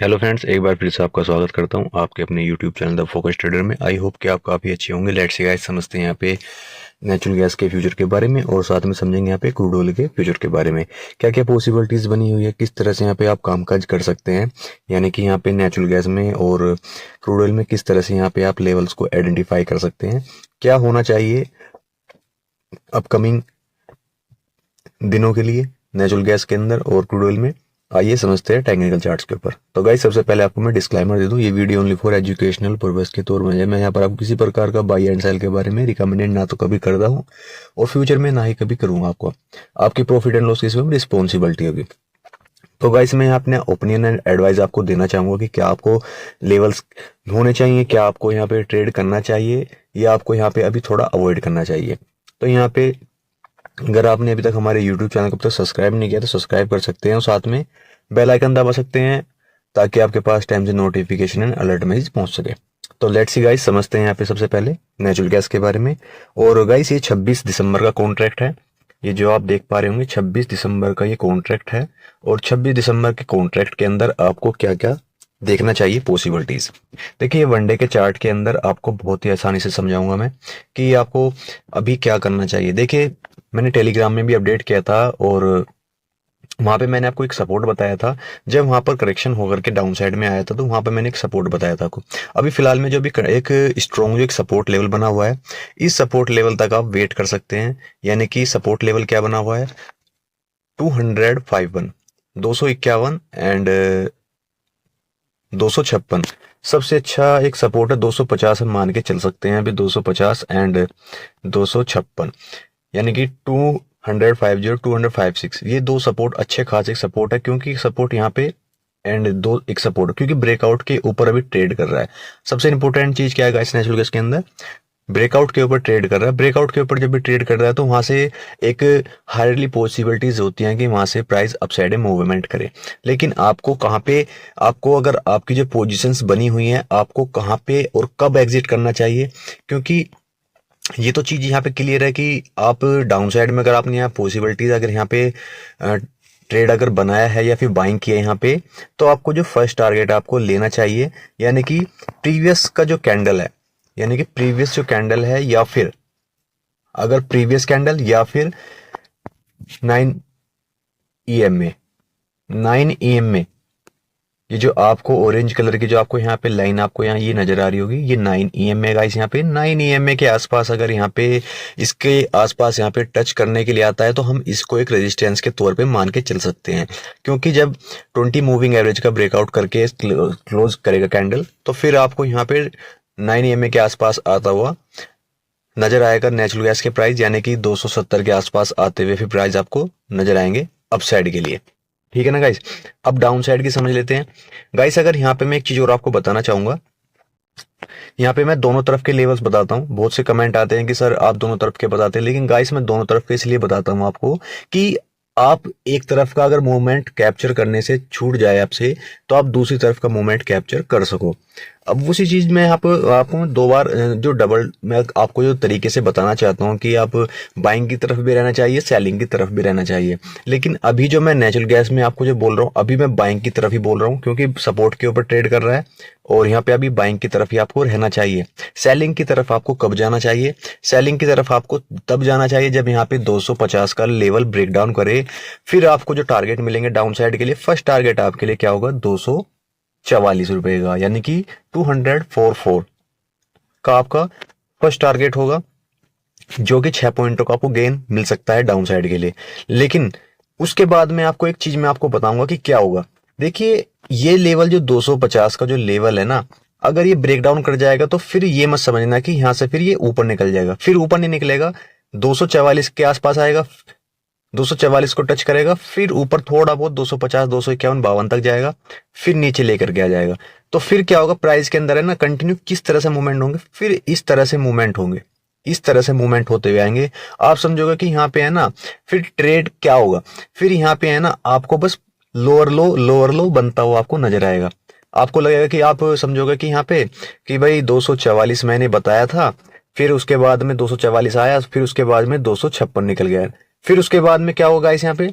Hello friends, एक बार फिर से आपका स्वागत करता हूं आपके अपने YouTube channel the focus trader में। आई होप कि आप काफ़ी अच्छे होंगे। लेट्स से गाइस समझते हैं यहाँ पे नेचुरल गैस के फ्यूचर के बारे में और साथ में समझेंगे यहाँ पे क्रूड ऑयल के फ्यूचर के बारे में। क्या क्या पॉसिबिलिटीज़ बनी हुई है, किस तरह से यहाँ पे आप कामकाज कर सकते हैं, यानी कि यहाँ पे नेचुरल गैस में और क्रूड ऑयल में किस तरह से यहाँ पे आप लेवल्स को आइडेंटिफाई कर सकते हैं, क्या होना चाहिए अपकमिंग दिनों के लिए नेचुरल गैस के अंदर और क्रूड ऑयल में। आइए समझते हैं टेक्निकल चार्ट्स के ऊपर। तो गाइस सबसे पहले आपको मैं डिस्क्लेमर दे दूं, ये video only for educational purpose के तौर में है। मैं यहाँ पर आपको किसी प्रकार का बाई एंड सेल के बारे में रिकमेंडेड ना तो कभी करता हूँ और फ्यूचर में ना ही कभी करूंगा। आपकी प्रॉफिट एंड लॉस की इसमें रिस्पॉन्सिबिलिटी होगी। तो गाइस मैं अपने ओपिनियन एंड एडवाइस आपको देना चाहूंगा कि क्या आपको लेवल्स होने चाहिए, क्या आपको यहाँ पे ट्रेड करना चाहिए या आपको यहाँ पे अभी थोड़ा अवॉइड करना चाहिए। तो यहाँ पे अगर आपने अभी तक हमारे यूट्यूब चैनल को अब तक सब्सक्राइब नहीं किया तो सब्सक्राइब कर सकते हैं और साथ में बेल आइकन दबा सकते हैं ताकि आपके पास टाइम से नोटिफिकेशन एंड अलर्ट मैसेज पहुंच सके। तो लेट्स सी गाइस समझते हैं यहाँ पे सबसे पहले नेचुरल गैस के बारे में। और गाइस ये 26 दिसंबर का कॉन्ट्रैक्ट है, ये जो आप देख पा रहे होंगे 26 दिसंबर का ये कॉन्ट्रैक्ट है। और 26 दिसंबर के कॉन्ट्रैक्ट के अंदर आपको क्या क्या देखना चाहिए पॉसिबिलिटीज। देखिए वनडे के चार्ट के अंदर आपको बहुत ही आसानी से समझाऊंगा मैं कि आपको अभी क्या करना चाहिए। देखिए मैंने टेलीग्राम में भी अपडेट किया था और वहां पे मैंने आपको एक सपोर्ट बताया था। जब वहां पर करेक्शन होकर के डाउन साइड में आया था तो वहां पे मैंने एक सपोर्ट बताया था आपको। अभी फिलहाल में जो भी एक स्ट्रॉन्ग जो एक सपोर्ट लेवल बना हुआ है, इस सपोर्ट लेवल तक आप वेट कर सकते हैं। यानी कि सपोर्ट लेवल क्या बना हुआ है, 251, 251 एंड 256। सबसे अच्छा एक सपोर्ट है 250, हम मान के चल सकते हैं अभी 250 एंड 256, यानी कि 250 256, ये दो सपोर्ट अच्छे खासे सपोर्ट है। क्योंकि सपोर्ट यहाँ पे एंड दो एक सपोर्ट, क्योंकि ब्रेकआउट के ऊपर अभी ट्रेड कर रहा है। सबसे इंपॉर्टेंट चीज क्या है गाइस नेचुरल गैस के अंदर, ब्रेकआउट के ऊपर ट्रेड कर रहा है। ब्रेकआउट के ऊपर जब भी ट्रेड कर रहा है तो वहां से एक हाईली पॉसिबिलिटीज होती हैं कि वहां से प्राइस अपसाइड में मूवमेंट करे। लेकिन आपको कहाँ पे, आपको अगर आपकी जो पोजीशंस बनी हुई हैं आपको कहाँ पे और कब एग्जिट करना चाहिए, क्योंकि ये तो चीज यहाँ पे क्लियर है कि आप डाउन साइड में अगर आपने यहाँ पॉसिबिलिटीज अगर यहाँ पे ट्रेड अगर बनाया है या फिर बाइंग किया है यहाँ पे, तो आपको जो फर्स्ट टारगेट आपको लेना चाहिए, यानी कि प्रीवियस का जो कैंडल है, यानी कि प्रीवियस जो कैंडल है या फिर अगर प्रीवियस कैंडल या फिर 9 EM में 9 EM में ये जो आपको ऑरेंज कलर की जो आपको यहाँ पे लाइन आपको यहाँ ये नजर आ रही होगी, ये 9 EM है गाइस। यहाँ पे 9 EM के आसपास अगर यहाँ पे इसके आसपास यहाँ पे टच करने के लिए आता है तो हम इसको एक रेजिस्टेंस के तौर पे मान के चल सकते हैं। क्योंकि जब 20 मूविंग एवरेज का ब्रेकआउट करके क्लोज करेगा कैंडल तो फिर आपको यहाँ पे 9 EM के आसपास आता हुआ नजर आएगा नेचुरल गैस के प्राइस, यानी कि 270 के आसपास आते हुए फिर प्राइस आपको नजर आएंगे अपसाइड के लिए। ठीक है ना गाइस। अब डाउन साइड की समझ लेते हैं गाइस। अगर यहाँ पे मैं एक चीज और आपको बताना चाहूंगा, यहाँ पे मैं दोनों तरफ के लेवल्स बताता हूँ। बहुत से कमेंट आते हैं कि सर आप दोनों तरफ के बताते हैं, लेकिन गाइस मैं दोनों तरफ के इसलिए बताता हूँ आपको कि आप एक तरफ का अगर मूवमेंट कैप्चर करने से छूट जाए आपसे तो आप दूसरी तरफ का मूवमेंट कैप्चर कर सको। अब उसी चीज में आपको दो बार जो डबल मैं आपको जो तरीके से बताना चाहता हूँ कि आप बाइंग की तरफ भी रहना चाहिए, सेलिंग की तरफ भी रहना चाहिए। लेकिन अभी जो मैं नेचुरल गैस में आपको जो बोल रहा हूँ अभी मैं बाइंग की तरफ ही बोल रहा हूँ, क्योंकि सपोर्ट के ऊपर ट्रेड कर रहा है और यहाँ पे अभी बाइंग की तरफ ही आपको रहना चाहिए। सेलिंग की तरफ आपको कब जाना चाहिए, सेलिंग की तरफ आपको तब जाना चाहिए जब यहाँ पे 250 का लेवल ब्रेकडाउन करे। फिर आपको जो टारगेट मिलेंगे डाउन साइड के लिए, फर्स्ट टारगेट आपके लिए क्या होगा 244 रुपए का, यानी कि 244 का आपका फर्स्ट टारगेट होगा, जो कि 6 पॉइंटों का आपको गेन मिल सकता है डाउन साइड के लिए। लेकिन उसके बाद में आपको एक चीज मैं आपको बताऊंगा कि क्या होगा। देखिए ये लेवल जो 250 का जो लेवल है ना, अगर ये ब्रेकडाउन कर जाएगा तो फिर ये मत समझना कि यहां से फिर ये ऊपर निकल जाएगा। फिर ऊपर नहीं निकलेगा, 244 के आसपास आएगा, 244 को टच करेगा, फिर ऊपर थोड़ा बहुत 250 251 52 तक जाएगा, फिर नीचे लेकर के आ जाएगा। तो फिर क्या होगा प्राइस के अंदर है ना, कंटिन्यू किस तरह से मूवमेंट होंगे, फिर इस तरह से मूवमेंट होंगे, इस तरह से मूवमेंट होते हुए आएंगे। आप समझोगे कि यहाँ पे है ना फिर ट्रेड क्या होगा, फिर यहाँ पे है ना आपको बस लोअर लो बनता हुआ आपको नजर आएगा। आपको लगेगा कि आप समझोगे कि यहाँ पे कि भाई 244 मैंने बताया था, फिर उसके बाद में 244 आया, फिर उसके बाद में 256 निकल गया, फिर उसके बाद में क्या होगा इस यहाँ पे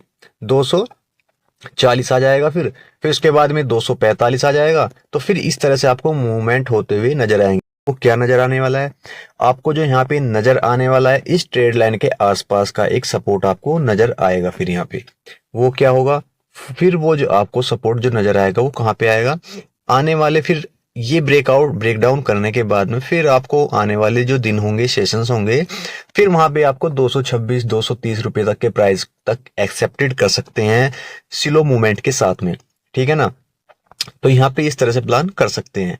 40 आ जाएगा, फिर उसके बाद में 245 आ जाएगा। तो फिर इस तरह से आपको मूवमेंट होते हुए नजर आएंगे। तो क्या नजर आने वाला है आपको, जो यहाँ पे नजर आने वाला है इस ट्रेड लाइन के आसपास का एक सपोर्ट आपको नजर आएगा। फिर यहाँ पे वो क्या होगा, फिर वो जो आपको सपोर्ट जो नजर आएगा वो कहाँ पे आएगा, आने वाले फिर ये ब्रेकडाउन करने के बाद में फिर आपको आने वाले जो दिन होंगे, सेशंस होंगे, फिर वहां पे आपको 226 230 रुपए तक के प्राइस तक एक्सेप्टेड कर सकते हैं स्लो मूवमेंट के साथ में। ठीक है ना, तो यहाँ पे इस तरह से प्लान कर सकते हैं।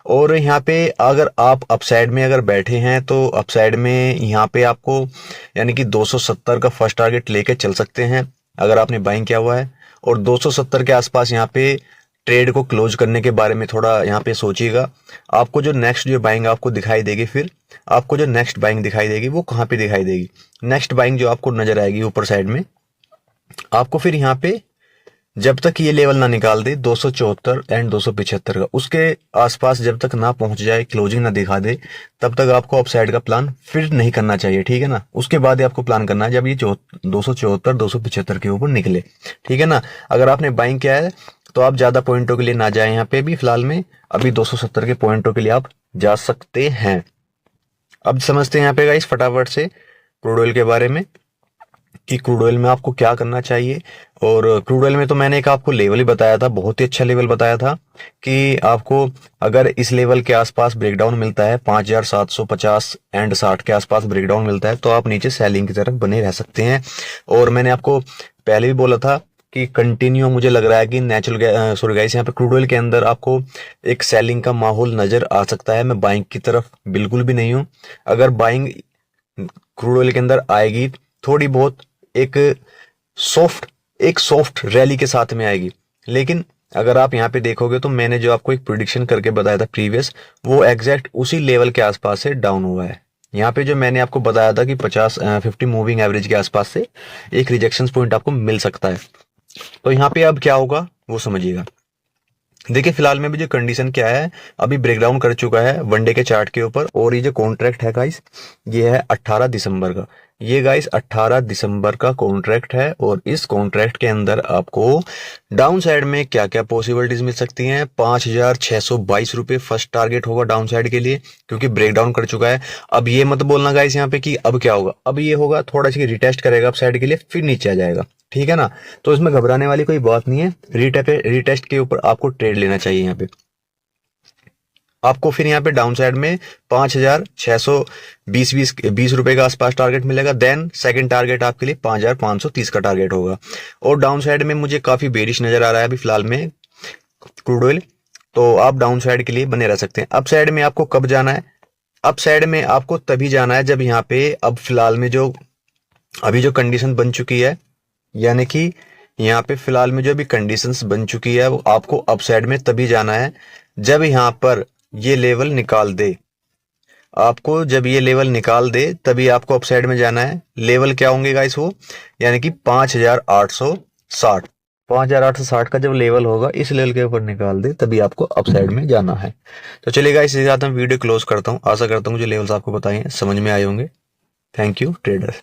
और यहाँ पे अगर आप अपसाइड में अगर बैठे हैं तो अपसाइड में यहाँ पे आपको यानी कि 270 का फर्स्ट टारगेट लेके चल सकते हैं अगर आपने बाइंग किया हुआ है। और 270 के आसपास यहाँ पे ट्रेड को क्लोज करने के बारे में थोड़ा यहाँ पे सोचिएगा। आपको जो नेक्स्ट जो बाइंग आपको दिखाई देगी, फिर आपको जो नेक्स्ट बाइंग दिखाई देगी वो कहाँ पे दिखाई देगी, नेक्स्ट बाइंग जो आपको नजर आएगी ऊपर साइड में, आपको फिर यहाँ पे जब तक ये लेवल ना निकाल दे 274 एंड 275 का, उसके आसपास जब तक ना पहुंच जाए, क्लोजिंग ना दिखा दे, तब तक आपको अपसाइड का प्लान फिर नहीं करना चाहिए। ठीक है ना, उसके बाद ही आपको प्लान करना है जब ये 274 275 के ऊपर निकले। ठीक है ना, अगर आपने बाइंग किया है तो आप ज्यादा पॉइंटों के लिए ना जाए, यहाँ पे भी फिलहाल में अभी 270 के पॉइंटों के लिए आप जा सकते हैं। अब समझते हैं यहाँ पे गाइस फटाफट से क्रूड ऑयल के बारे में कि क्रूड ऑयल में आपको क्या करना चाहिए। और क्रूड ऑयल में तो मैंने एक आपको लेवल ही बताया था, बहुत ही अच्छा लेवल बताया था कि आपको अगर इस लेवल के आसपास ब्रेकडाउन मिलता है 5750 एंड 60 के आसपास ब्रेकडाउन मिलता है तो आप नीचे सेलिंग की तरफ बने रह सकते हैं। और मैंने आपको पहले भी बोला था कि कंटिन्यू मुझे लग रहा है कि नेचुरल सॉरी गाइस, यहाँ पे क्रूड ऑयल के अंदर आपको एक सेलिंग का माहौल नजर आ सकता है। मैं बाइंग की तरफ बिल्कुल भी नहीं हूँ। अगर बाइंग क्रूड ऑयल के अंदर आएगी थोड़ी बहुत एक सॉफ्ट रैली के साथ में आएगी, लेकिन अगर आप यहाँ पे देखोगे तो मैंने जो आपको एक प्रिडिक्शन करके बताया था प्रीवियस, वो एग्जैक्ट उसी लेवल के आसपास से डाउन हुआ है। यहाँ पे जो मैंने आपको बताया था कि 50 मूविंग एवरेज के आसपास से एक रिजेक्शन पॉइंट आपको मिल सकता है। तो यहाँ पे अब क्या होगा वो समझिएगा। देखिए फिलहाल में भी जो कंडीशन क्या है, अभी ब्रेकडाउन कर चुका है वनडे के चार्ट के ऊपर। और ये जो कॉन्ट्रैक्ट है गाइस, ये है 18 दिसंबर का। ये गाइस 18 दिसंबर का कॉन्ट्रैक्ट है। और इस कॉन्ट्रैक्ट के अंदर आपको डाउन साइड में क्या क्या पॉसिबिलिटीज मिल सकती हैं। 5622 रुपए फर्स्ट टारगेट होगा डाउन साइड के लिए, क्योंकि ब्रेकडाउन कर चुका है। अब ये मत बोलना गाइस यहाँ पे कि अब क्या होगा, अब ये होगा थोड़ा सी रिटेस्ट करेगा अप साइड के लिए, फिर नीचे आ जाएगा। ठीक है ना, तो इसमें घबराने वाली कोई बात नहीं है। रिटेस्ट के ऊपर आपको ट्रेड लेना चाहिए। यहाँ पे आपको फिर यहाँ पे डाउन साइड में 5620 रुपए का आसपास टारगेट मिलेगा। देन सेकंड टारगेट आपके लिए 5530 का टारगेट होगा। और डाउन साइड में मुझे काफी बेरिश नजर आ रहा है अभी फिलहाल में क्रूड ऑयल, तो आप डाउन साइड के लिए बने रह सकते हैं। अप साइड में आपको कब जाना है, अप साइड में आपको तभी जाना है जब यहाँ पे अब फिलहाल में जो अभी जो कंडीशन बन चुकी है, यानी कि यहाँ पे फिलहाल में जो भी कंडीशंस बन चुकी है, वो आपको अपसाइड में तभी जाना है जब यहाँ पर ये लेवल निकाल दे। आपको जब ये लेवल निकाल दे तभी आपको अपसाइड में जाना है। लेवल क्या होंगे गाइस वो, यानी कि 5860 5860 का जब लेवल होगा इस लेवल के ऊपर निकाल दे तभी आपको अपसाइड में जाना है। तो चलिए गाइस इसी के साथ मैं वीडियो क्लोज करता हूँ। आशा करता हूँ जो लेवल्स आपको बताए हैं समझ में आए होंगे। Thank you traders.